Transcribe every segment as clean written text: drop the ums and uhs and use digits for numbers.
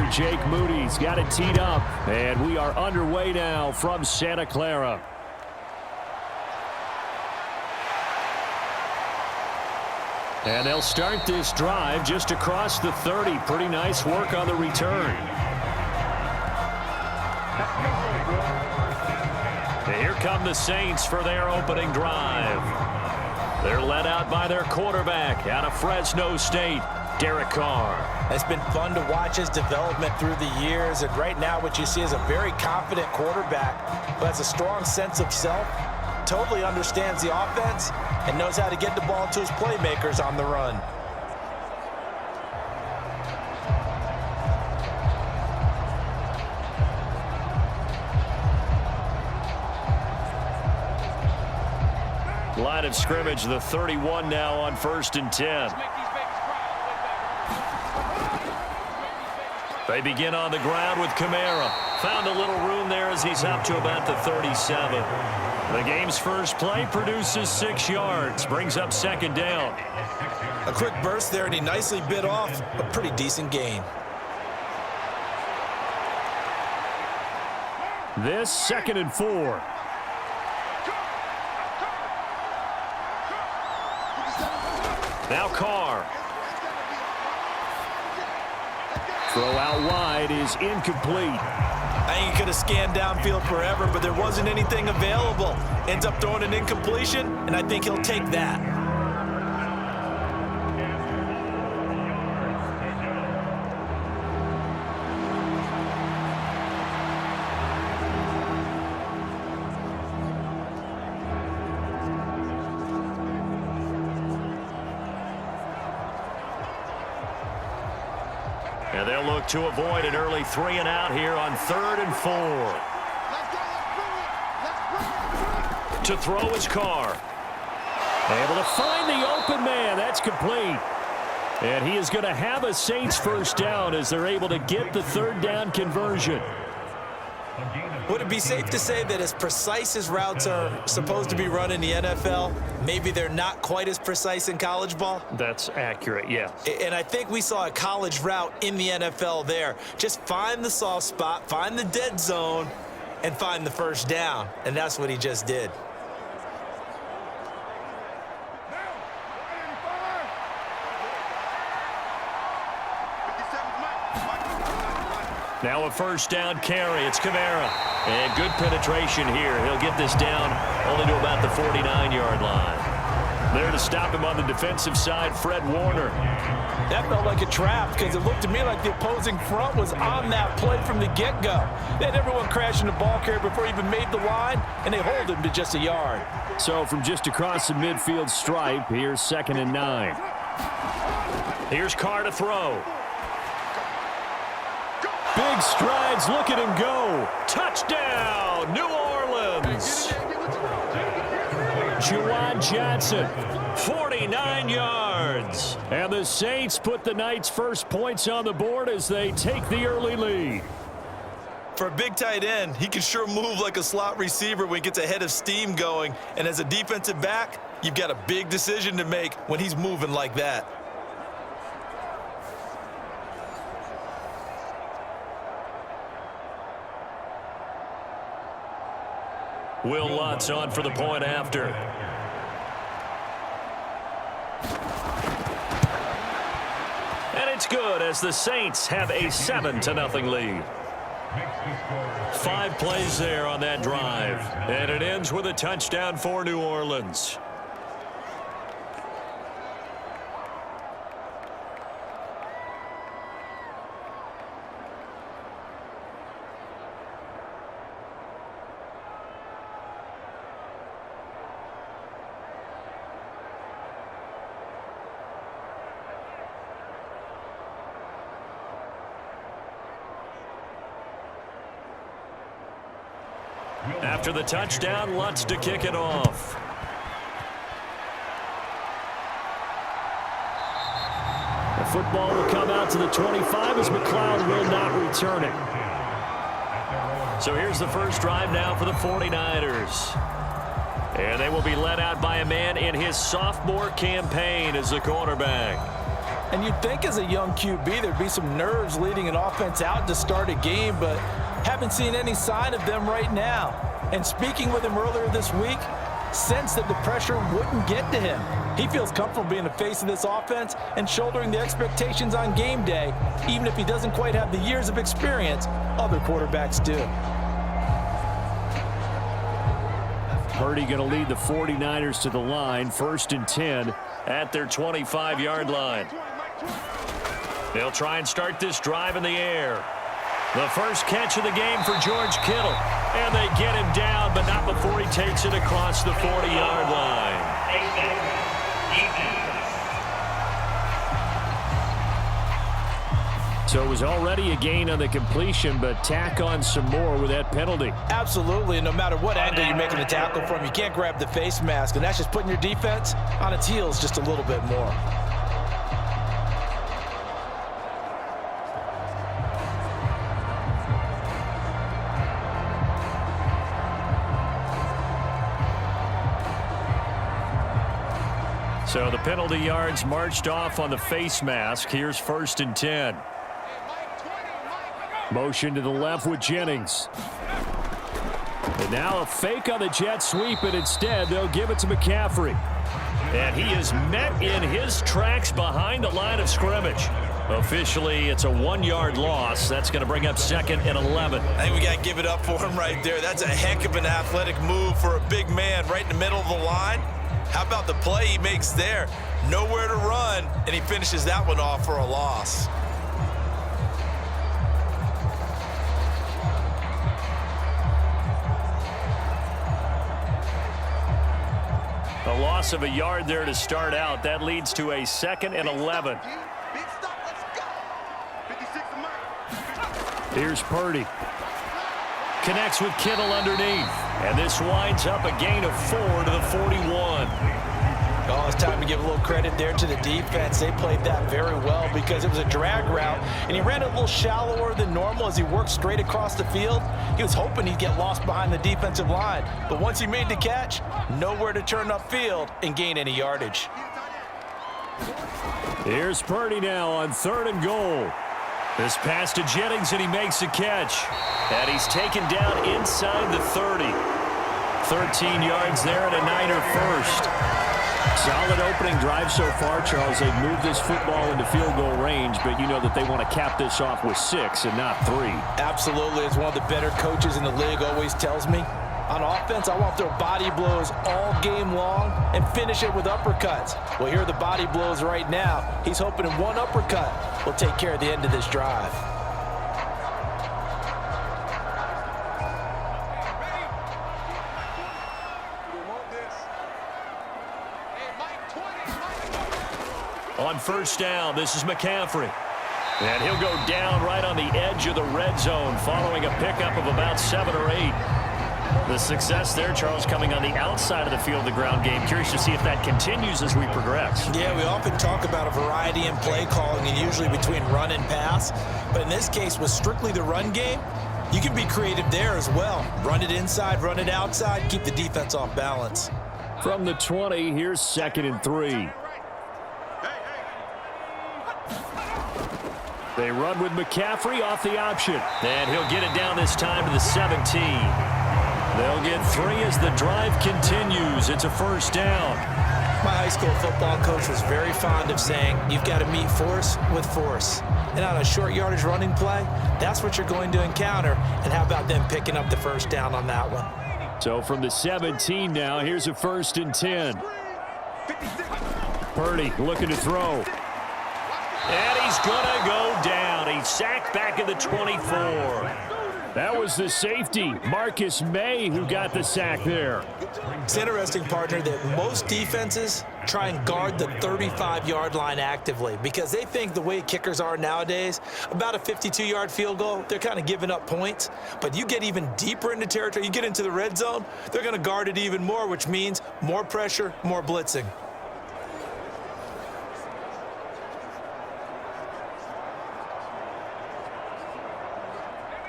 kicker Jake Moody's got it teed up. And we are underway now from Santa Clara. And they'll start this drive just across the 30. Pretty nice work on the return. And here come the Saints for their opening drive. They're led out by their quarterback out of Fresno State, Derek Carr. It's been fun to watch his development through the years, and right now what you see is a very confident quarterback who has a strong sense of self, totally understands the offense, and knows how to get the ball to his playmakers on the run. Line of scrimmage, the 31 now on 1st and 10. They begin on the ground with Kamara. Found a little room there as he's up to about the 37. The game's first play produces 6 yards. Brings up 2nd down. A quick burst there, and he nicely bit off a pretty decent gain. This 2nd and 4. Now Carr. Throw out wide is incomplete. I think he could have scanned downfield forever, but there wasn't anything available. Ends up throwing an incompletion, and I think he'll take that. And they'll look to avoid an early 3 and out here on 3rd and 4. To throw his Carr. Able to find the open man. That's complete. And he is going to have a Saints first down as they're able to get the 3rd down conversion. Would it be safe to say that as precise as routes are supposed to be run in the NFL, maybe they're not quite as precise in college ball? That's accurate, yes. And I think we saw a college route in the NFL there. Just find the soft spot, find the dead zone, and find the first down. And that's what he just did. Now a first down carry. It's Kamara. And good penetration here. He'll get this down only to about the 49-yard line. There to stop him on the defensive side, Fred Warner. That felt like a trap because it looked to me like the opposing front was on that play from the get-go. They had everyone crashing the ball carrier before he even made the line, and they hold him to just a yard. So from just across the midfield stripe, here's 2nd and 9. Here's Carr to throw. Big strides. Look at him go. Touchdown, New Orleans. Juwan Johnson, 49 yards. And the Saints put the night's first points on the board as they take the early lead. For a big tight end, he can sure move like a slot receiver when he gets a head of steam going. And as a defensive back, you've got a big decision to make when he's moving like that. Will Lutz on for the point after. And it's good as the Saints have a 7-0 lead. 5 plays there on that drive. And it ends with a touchdown for New Orleans. After the touchdown, Lutz to kick it off. The football will come out to the 25 as McLeod will not return it. So here's the first drive now for the 49ers. And they will be led out by a man in his sophomore campaign as the quarterback. And you'd think as a young QB there'd be some nerves leading an offense out to start a game, but haven't seen any sign of them right now. And speaking with him earlier this week, sensed that the pressure wouldn't get to him. He feels comfortable being the face of this offense and shouldering the expectations on game day, even if he doesn't quite have the years of experience other quarterbacks do. Purdy going to lead the 49ers to the line, 1st and 10 at their 25-yard line. They'll try and start this drive in the air. The first catch of the game for George Kittle. And they get him down, but not before he takes it across the 40-yard line. So it was already a gain on the completion, but tack on some more with that penalty. Absolutely, and no matter what angle you're making a tackle from, you can't grab the face mask, and that's just putting your defense on its heels just a little bit more. So the penalty yards marched off on the face mask. Here's 1st and 10. Motion to the left with Jennings. And now a fake on the jet sweep, and instead they'll give it to McCaffrey. And he is met in his tracks behind the line of scrimmage. Officially, it's a 1-yard loss. That's going to bring up 2nd and 11. I think we got to give it up for him right there. That's a heck of an athletic move for a big man right in the middle of the line. How about the play he makes there? Nowhere to run, and he finishes that one off for a loss. A loss of a yard there to start out. That leads to a 2nd and 11. Here's Purdy. Connects with Kittle underneath. And this winds up a gain of 4 to the 41. Oh, it's time to give a little credit there to the defense. They played that very well because it was a drag route, and he ran a little shallower than normal as he worked straight across the field. He was hoping he'd get lost behind the defensive line, but once he made the catch, nowhere to turn upfield and gain any yardage. Here's Purdy now on 3rd and goal. This pass to Jennings, and he makes a catch. And he's taken down inside the 30. 13 yards there and a Niner first. Solid opening drive so far, Charles. They've moved this football into field goal range, but you know that they want to cap this off with 6 and not 3. Absolutely. As one of the better coaches in the league always tells me, on offense, I want to throw body blows all game long and finish it with uppercuts. Well, here are the body blows right now. He's hoping in one uppercut will take care of the end of this drive. On 1st down, this is McCaffrey. And he'll go down right on the edge of the red zone following a pickup of about 7 or 8. The success there, Charles, coming on the outside of the field, the ground game. Curious to see if that continues as we progress. Yeah, we often talk about a variety in play calling and usually between run and pass. But in this case, with strictly the run game, you can be creative there as well. Run it inside, run it outside, keep the defense off balance. From the 20, here's 2nd and 3. They run with McCaffrey off the option. And he'll get it down this time to the 17. They'll get 3 as the drive continues. It's a 1st down. My high school football coach was very fond of saying, you've got to meet force with force. And on a short yardage running play, that's what you're going to encounter. And how about them picking up the 1st down on that one? So from the 17 now, here's a 1st and 10. Purdy looking to throw. And he's going to go down. He's sacked back at the 24. That was the safety, Marcus May, who got the sack there. It's interesting, partner, that most defenses try and guard the 35-yard line actively because they think the way kickers are nowadays, about a 52-yard field goal, they're kind of giving up points. But you get even deeper into territory, you get into the red zone, they're going to guard it even more, which means more pressure, more blitzing.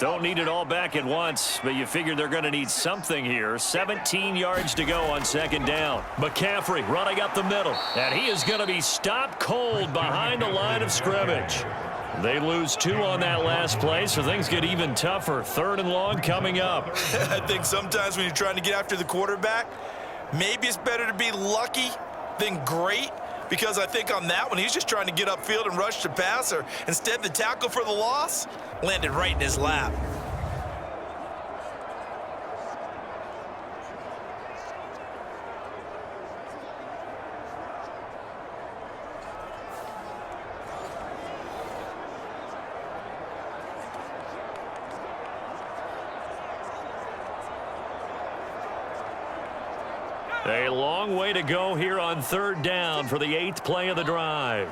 Don't need it all back at once, but you figure they're going to need something here. 17 yards to go on second down. McCaffrey running up the middle, and he is going to be stopped cold behind the line of scrimmage. They lose 2 on that last play, so things get even tougher. 3rd and long coming up. I think sometimes when you're trying to get after the quarterback, maybe it's better to be lucky than great, because I think on that one, he's just trying to get upfield and rush the passer. Instead, the tackle for the loss landed right in his lap. A long way to go here on 3rd down for the 8th play of the drive.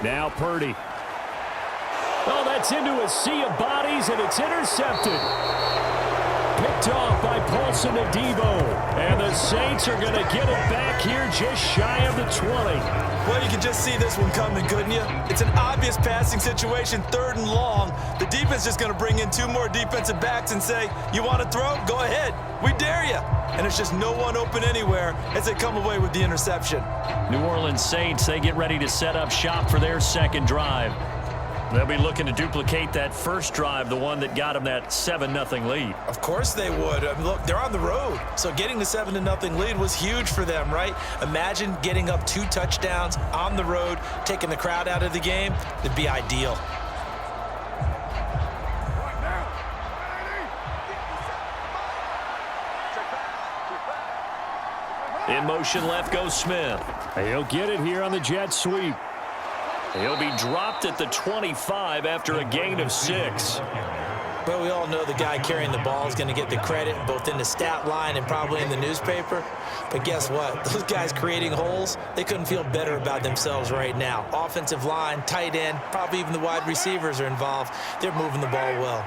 Now Purdy. Oh, that's into a sea of bodies, and it's intercepted. Picked off by Paulson Adebo. And the Saints are going to get it back here just shy of the 20. Well, you can just see this one coming, couldn't you? It's an obvious passing situation, 3rd and long. The defense is going to bring in 2 more defensive backs and say, you want to throw? Go ahead. We dare you. And it's just no one open anywhere as they come away with the interception. New Orleans Saints, they get ready to set up shop for their 2nd drive. They'll be looking to duplicate that first drive, the one that got them that 7-0 lead. Of course they would. I mean, look, they're on the road, so getting the 7-0 lead was huge for them, right? Imagine getting up 2 touchdowns on the road, taking the crowd out of the game. It'd be ideal. In motion left goes Smith. He'll get it here on the jet sweep. He'll be dropped at the 25 after a gain of 6. But we all know the guy carrying the ball is going to get the credit both in the stat line and probably in the newspaper. But guess what? Those guys creating holes, they couldn't feel better about themselves right now. Offensive line, tight end, probably even the wide receivers are involved. They're moving the ball well.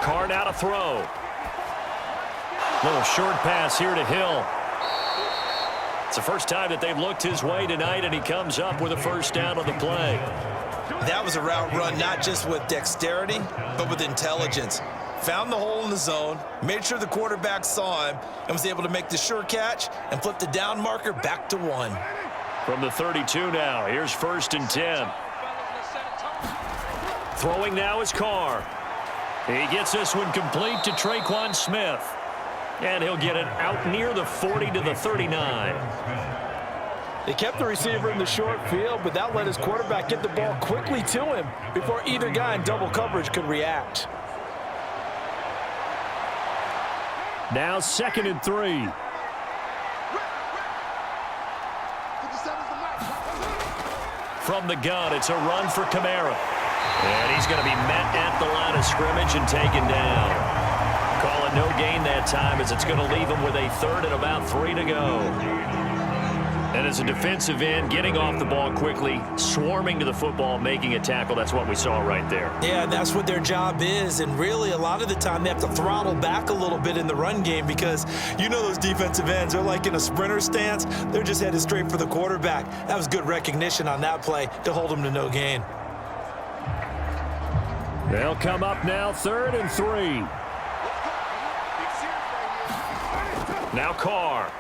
Carr now to throw. Little short pass here to Hill. It's the first time that they've looked his way tonight, and he comes up with a 1st down on the play. That was a route run not just with dexterity, but with intelligence. Found the hole in the zone, made sure the quarterback saw him, and was able to make the sure catch and flip the down marker back to 1. From the 32 now, here's 1st and 10. Throwing now is Carr. He gets this one complete to Traquan Smith. And he'll get it out near the 40 to the 39. They kept the receiver in the short field, but that let his quarterback get the ball quickly to him before either guy in double coverage could react. Now 2nd and 3. From the gun, it's a run for Kamara. And he's going to be met at the line of scrimmage and taken down. Call it no gain that time, as it's going to leave him with a 3rd and about 3 to go. And as a defensive end, getting off the ball quickly, swarming to the football, making a tackle, that's what we saw right there. Yeah, that's what their job is, and really a lot of the time they have to throttle back a little bit in the run game because you know those defensive ends, they're like in a sprinter stance. They're just headed straight for the quarterback. That was good recognition on that play to hold them to no gain. They'll come up now 3rd and 3. Now Carr.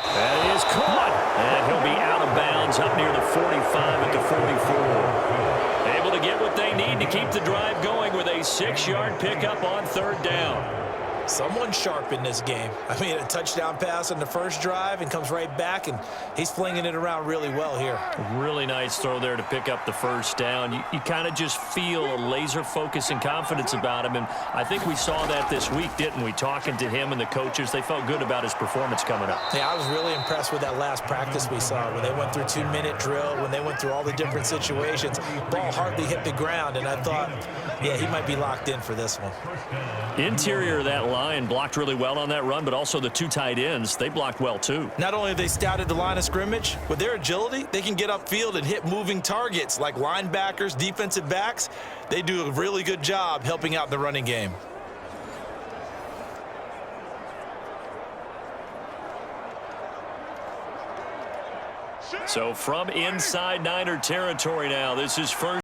That is caught. And he'll be out of bounds up near the 45 at the 44. Able to get what they need to keep the drive going with a 6-yard pickup on 3rd down. Someone sharp in this game. I mean, a touchdown pass on the first drive and comes right back, and he's flinging it around really well here. Really nice throw there to pick up the 1st down. You kind of just feel a laser focus and confidence about him, and I think we saw that this week, didn't we? Talking to him and the coaches, they felt good about his performance coming up. Yeah, I was really impressed with that last practice we saw when they went through 2-minute drill, when they went through all the different situations. Ball hardly hit the ground, and I thought, yeah, he might be locked in for this one. Interior of that line blocked really well on that run, but also the 2 tight ends, they blocked well too. Not only have they scouted the line of scrimmage, with their agility, they can get upfield and hit moving targets like linebackers, defensive backs. They do a really good job helping out the running game. So So from inside Niner territory now, this is first.